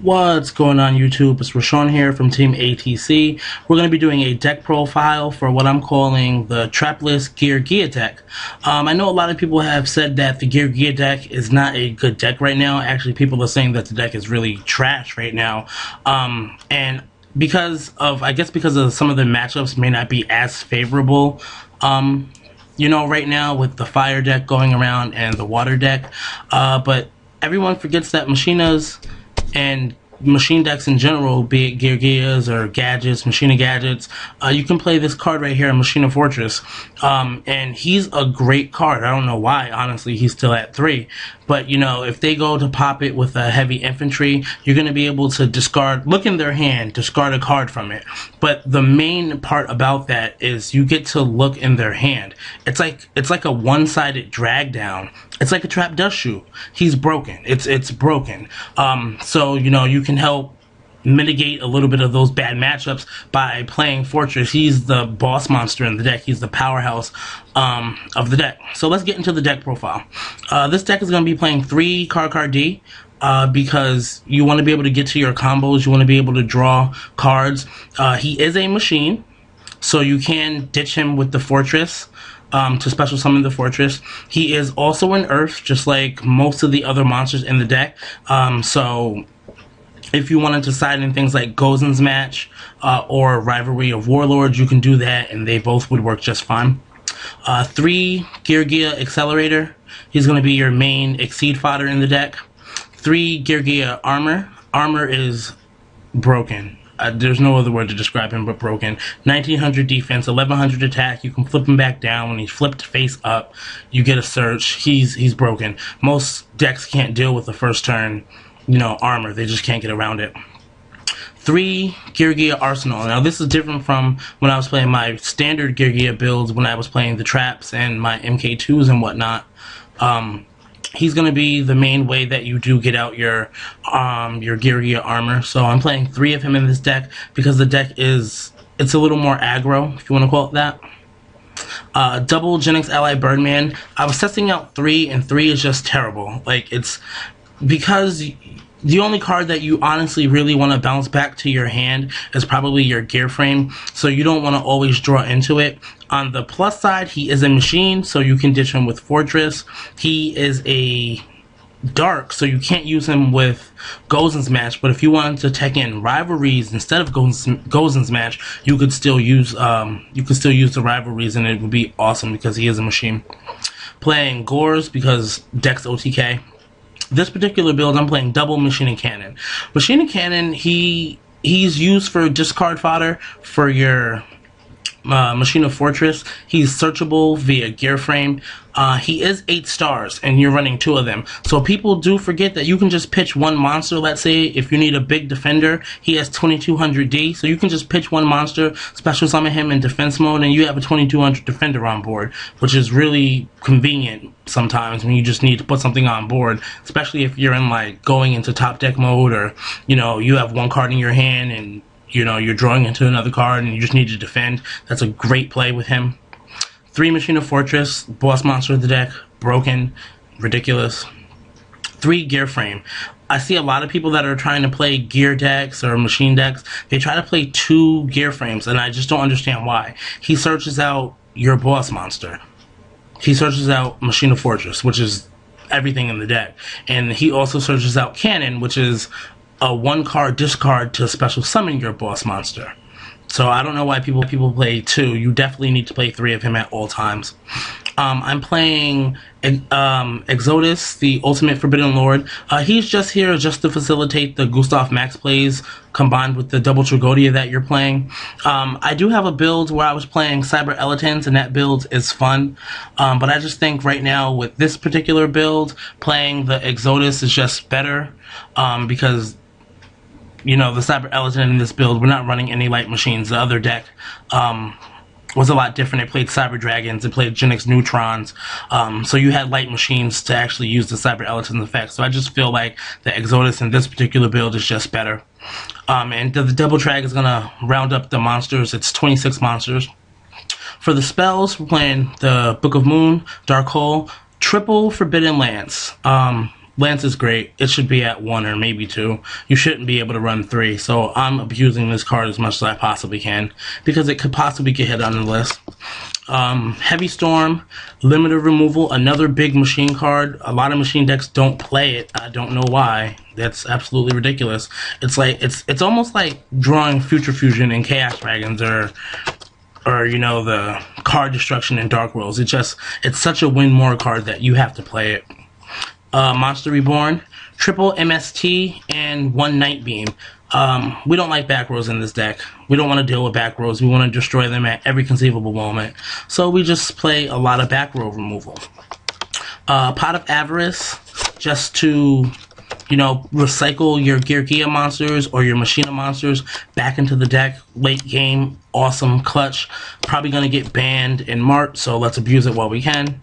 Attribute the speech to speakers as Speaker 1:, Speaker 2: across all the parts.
Speaker 1: What's going on YouTube? It's Rashawn here from Team ATC. We're going to be doing a deck profile for what I'm calling the trapless GearGia deck. I know a lot of people have said that the GearGia deck is not a good deck right now. Actually, people are saying that the deck is really trash right now. And because of some of the matchups may not be as favorable, you know, right now with the fire deck going around and the water deck. But everyone forgets that Machinas and machine decks in general, be it GearGias or gadgets, Machina gadgets, you can play this card right here, Machina Fortress, and he's a great card. I don't know why, honestly, he's still at 3, but you know, if they go to pop it with a heavy infantry, you're going to be able to look in their hand, discard a card from it. But the main part about that is you get to look in their hand. It's like a one-sided drag down. It's like a trap dust shoe. He's broken. It's broken. So you know, you can help mitigate a little bit of those bad matchups by playing Fortress. He's the boss monster in the deck. He's the powerhouse of the deck. So let's get into the deck profile. This deck is going to be playing 3 card D. Because you want to be able to get to your combos, you want to be able to draw cards. He is a machine, so you can ditch him with the Fortress to special summon the Fortress. He is also an Earth, just like most of the other monsters in the deck. So if you wanted to side in things like Gozen's Match or Rivalry of Warlords, you can do that, and they both would work just fine. 3 GearGia Accelerator. He's going to be your main Exceed fodder in the deck. 3 GearGia Armor. Armor is broken. There's no other word to describe him but broken. 1900 defense, 1100 attack. You can flip him back down. When he's flipped face up, you get a search. He's broken. Most decks can't deal with the first turn, you know, armor. They just can't get around it. 3 GearGia Arsenal. Now this is different from when I was playing my standard GearGia builds, when I was playing the traps and my MK2s and whatnot. He's going to be the main way that you do get out your GearGia armor. So I'm playing 3 of him in this deck because the deck it's a little more aggro, if you want to call it that. Double Gen X Ally Birdman. I was testing out 3, and 3 is just terrible. Like, it's because the only card that you honestly really want to bounce back to your hand is probably your gear frame, so you don't want to always draw into it. On the plus side, he is a machine, so you can ditch him with Fortress. He is a dark, so you can't use him with Gozen's Match, but if you wanted to tech in rivalries instead of Gozen's Match, you could still use the rivalries, and it would be awesome because he is a machine. Playing Gores because Dex OTK. This particular build, I'm playing double Machina Cannon. Machina Cannon, he's used for discard fodder for your Machina Fortress. He's searchable via gear frame. He is 8 stars, and you're running 2 of them. So people do forget that you can just pitch one monster. Let's say if you need a big defender, he has 2200 D, so you can just pitch one monster, special summon him in defense mode, and you have a 2200 defender on board, which is really convenient sometimes when you just need to put something on board, especially if you're in like going into top deck mode, or you know, you have one card in your hand and you know you're drawing into another card and you just need to defend. That's a great play with him. 3 Machina Fortress, boss monster of the deck, broken, ridiculous. 3 gear frame. I see a lot of people that are trying to play gear decks or machine decks. They try to play 2 gear frames, and I just don't understand why. He searches out your boss monster. He searches out Machina Fortress, which is everything in the deck. And he also searches out Cannon, which is a 1-card discard to special summon your boss monster. So I don't know why people play 2. You definitely need to play 3 of him at all times. I'm playing Exodus, the Ultimate Forbidden Lord. He's just here just to facilitate the Gustav Max plays combined with the double Tragodia that you're playing. I do have a build where I was playing Cyber Eletons, and that build is fun. But I just think right now with this particular build, playing the Exodus is just better because you know, the Cyber Eleton in this build, we're not running any light machines. The other deck was a lot different. It played Cyber Dragons, it played Gen X Neutrons, so you had light machines to actually use the Cyber Eleton effect. So I just feel like the Exodus in this particular build is just better. And the double drag is going to round up the monsters. It's 26 monsters. For the spells, we're playing the Book of Moon, Dark Hole, triple Forbidden Lance. Lance is great. It should be at 1 or maybe 2. You shouldn't be able to run 3, so I'm abusing this card as much as I possibly can because it could possibly get hit on the list. Heavy Storm, limited removal, another big machine card. A lot of machine decks don't play it. I don't know why. That's absolutely ridiculous. It's like it's almost like drawing Future Fusion and Chaos Dragons or you know, the card destruction in Dark Worlds. It's such a win more card that you have to play it. Monster Reborn, triple MST and 1 Night Beam. We don't like back rows in this deck. We don't want to deal with back rows. We want to destroy them at every conceivable moment. So we just play a lot of back row removal. Pot of Avarice, just to, you know, recycle your GearGia monsters or your Machina monsters back into the deck late game. Awesome clutch. Probably going to get banned in March, so let's abuse it while we can.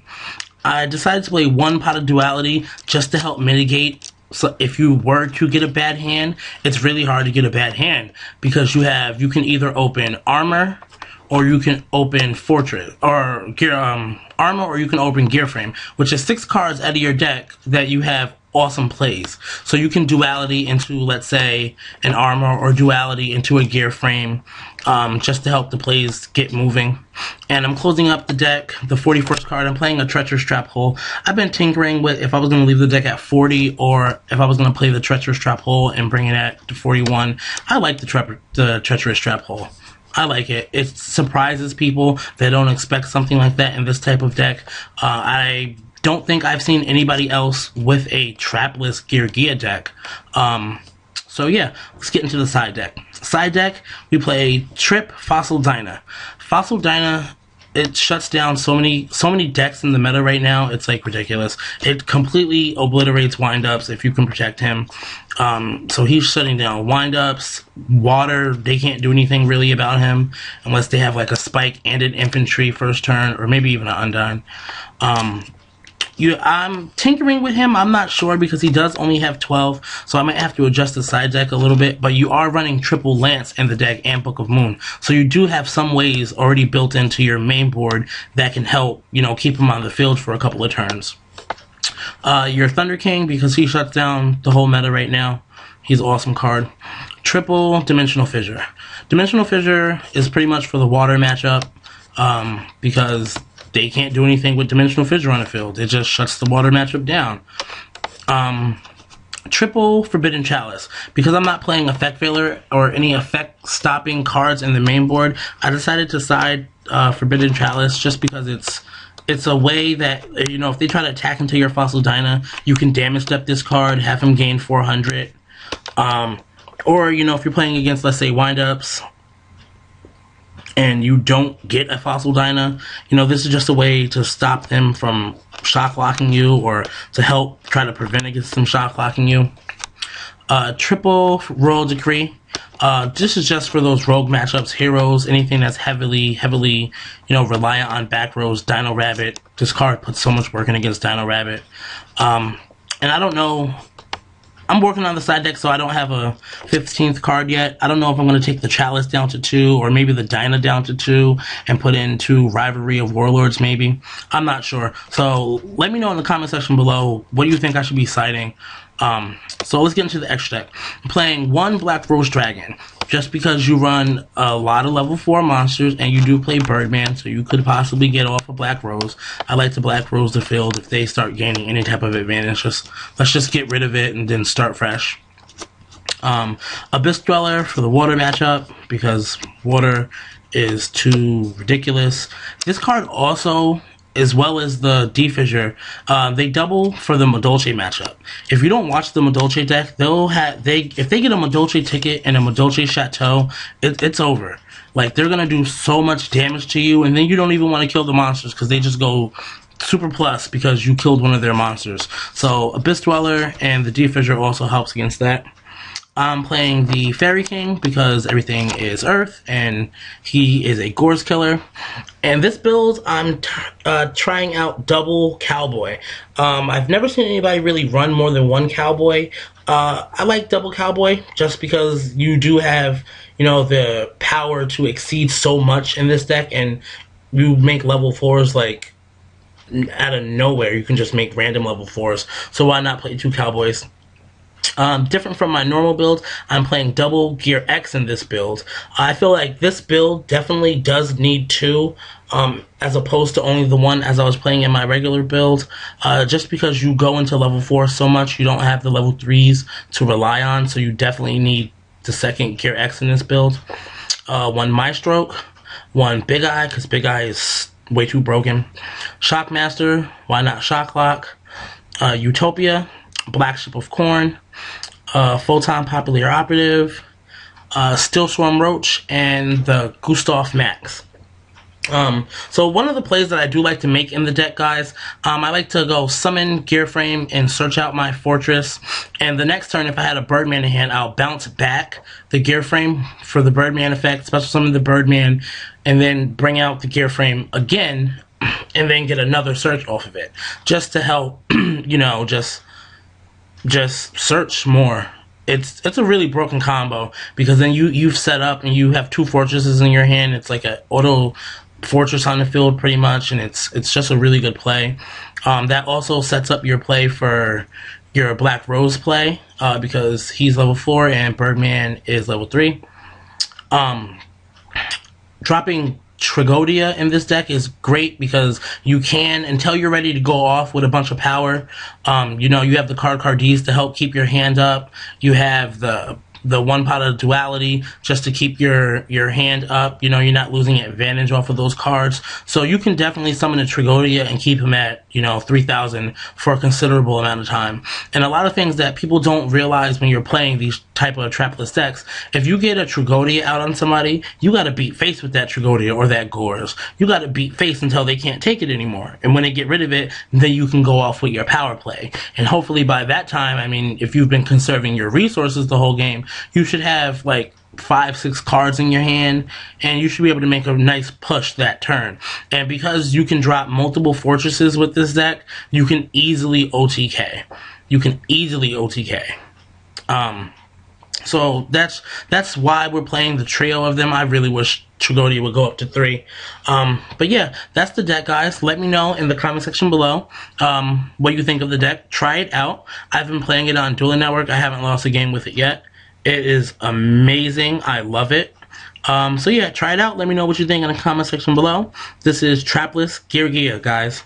Speaker 1: I decided to play 1 Pot of Duality just to help mitigate. So if you were to get a bad hand, it's really hard to get a bad hand because you can either open armor or you can open fortress or gear armor, or you can open gear frame, which is 6 cards out of your deck that you have awesome plays. So you can duality into, let's say, an armor or duality into a gear frame, just to help the plays get moving. And I'm closing up the deck, the 41st card. I'm playing a Treacherous Trap Hole. I've been tinkering with if I was going to leave the deck at 40 or if I was going to play the Treacherous Trap Hole and bring it at to 41. I like the Treacherous Trap Hole. I like it. It surprises people that don't expect something like that in this type of deck. I don't think I've seen anybody else with a trapless GearGia deck. So yeah, let's get into the side deck. Side deck, we play Trip Fossil Dyna. Fossil Dyna, it shuts down so many decks in the meta right now. It's like ridiculous. It completely obliterates windups if you can protect him. So he's shutting down windups, water. They can't do anything really about him unless they have like a spike and an infantry first turn, or maybe even an undone. I'm tinkering with him. I'm not sure because he does only have 12, so I might have to adjust the side deck a little bit. But you are running triple Lance in the deck and Book of Moon, so you do have some ways already built into your main board that can help, you know, keep him on the field for a couple of turns. Your Thunder King, because he shuts down the whole meta right now. He's an awesome card. Triple Dimensional Fissure. Dimensional Fissure is pretty much for the water matchup, because they can't do anything with Dimensional Fissure on the field. It just shuts the water matchup down. Triple Forbidden Chalice. Because I'm not playing Effect Failure or any effect stopping cards in the main board, I decided to side Forbidden Chalice just because it's a way that, you know, if they try to attack into your Fossil Dyna, you can damage step this card, have him gain 400. Or, you know, if you're playing against, let's say, windups, and you don't get a Fossil Dyna, you know, this is just a way to stop them from shock locking you, or to help try to prevent against them shock locking you. Triple Royal Decree. This is just for those rogue matchups, heroes, anything that's heavily, you know, reliant on back rows. Dino Rabbit. This card puts so much work in against Dino Rabbit. And I don't know. I'm working on the side deck, so I don't have a 15th card yet. I don't know if I'm going to take the Chalice down to 2, or maybe the Dyna down to 2, and put in 2 Rivalry of Warlords, maybe. I'm not sure. So let me know in the comment section below, what do you think I should be siding? So let's get into the extra deck. I'm playing 1 Black Rose Dragon, just because you run a lot of level 4 monsters, and you do play Birdman, so you could possibly get off a Black Rose. I like to Black Rose the field if they start gaining any type of advantage. Let's just get rid of it and then start fresh. Abyss Dweller for the water matchup, because water is too ridiculous. This card also, as well as the D-Fissure, they double for the Madolche matchup. If you don't watch the Madolche deck, if they get a Madolche ticket and a Madolche Chateau, it's over. Like, they're gonna do so much damage to you, and then you don't even want to kill the monsters because they just go super plus because you killed one of their monsters. So Abyss Dweller and the D-Fissure also helps against that. I'm playing the Fairy King because everything is Earth, and he is a Gorz killer. And this build, I'm trying out double Cowboy. I've never seen anybody really run more than 1 Cowboy. I like double Cowboy just because you do have, you know, the power to exceed so much in this deck, and you make level 4s like out of nowhere you can just make random level 4s. So why not play 2 cowboys? Different from my normal build, I'm playing double Gear X in this build. I feel like this build definitely does need 2, as opposed to only the 1 as I was playing in my regular build. Just because you go into level 4 so much, you don't have the level 3s to rely on, so you definitely need the second Gear X in this build. 1 Maestroke, 1 Big Eye, because Big Eye is way too broken. Shockmaster, why not Shocklock? Utopia, Black Ship of Corn, Photon Popular Operative, Steel Swarm Roach, and the Gustav Max. So one of the plays that I do like to make in the deck, guys, I like to go summon Gear Frame and search out my fortress, and the next turn, if I had a Birdman in hand, I'll bounce back the Gear Frame for the Birdman effect, special summon the Birdman, and then bring out the Gear Frame again, and then get another search off of it, just to help, you know, just search more. It's a really broken combo, because then you've set up and you have 2 fortresses in your hand. It's like an auto fortress on the field pretty much, and it's just a really good play. That also sets up your play for your Black Rose play, because he's level 4 and Birdman is level 3. Dropping Tragodia in this deck is great, because you can, until you're ready to go off with a bunch of power, you know, you have the Cards to help keep your hand up. You have the 1 pot of duality just to keep your hand up. You know, you're not losing advantage off of those cards. So you can definitely summon a Tragodia and keep him at, you know, 3,000 for a considerable amount of time. And a lot of things that people don't realize when you're playing these type of trapless decks, if you get a Tragodia out on somebody, you gotta beat face with that Tragodia or that Gores. You gotta beat face until they can't take it anymore. And when they get rid of it, then you can go off with your power play. And hopefully by that time, I mean, if you've been conserving your resources the whole game, you should have like 5-6 cards in your hand, and you should be able to make a nice push that turn. And because you can drop multiple fortresses with this deck, you can easily OTK. You can easily OTK. So that's why we're playing the trio of them. I really wish Tragodia would go up to 3. But yeah, that's the deck, guys. Let me know in the comment section below what you think of the deck. Try it out. I've been playing it on Duel Network. I haven't lost a game with it yet. It is amazing. I love it. So yeah, try it out. Let me know what you think in the comment section below. This is Trapless GearGia, guys.